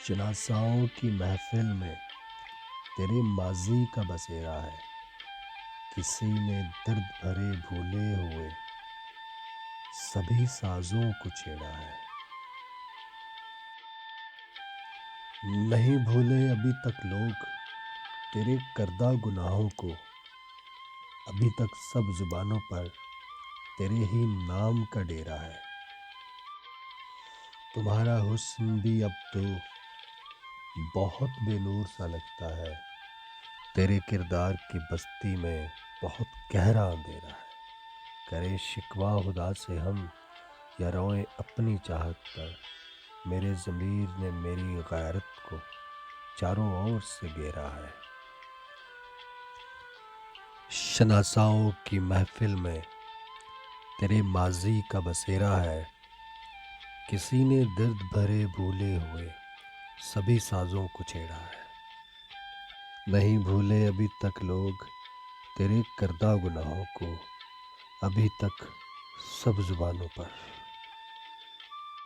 شناساؤں کی محفل میں تیرے ماضی کا بسیرا ہے، کسی نے درد بھرے بھولے ہوئے سبھی سازوں کو چھیڑا ہے۔ نہیں بھولے ابھی تک لوگ تیرے کردہ گناہوں کو، ابھی تک سب زبانوں پر تیرے ہی نام کا ڈیرا ہے۔ تمہارا حسن بھی اب تو بہت بے نور سا لگتا ہے، تیرے کردار کی بستی میں بہت گہرا اندھیرا ہے۔ کرے شکوہ خدا سے ہم یا روئیں اپنی چاہت پر، میرے ضمیر نے میری غیرت کو چاروں اور سے گھیرا ہے۔ شناساؤں کی محفل میں تیرے ماضی کا بسیرا ہے، کسی نے درد بھرے بھولے ہوئے سبھی سازوں کو چھیڑا ہے۔ نہیں بھولے ابھی تک لوگ تیرے کردہ گناہوں کو، ابھی تک سب زبانوں پر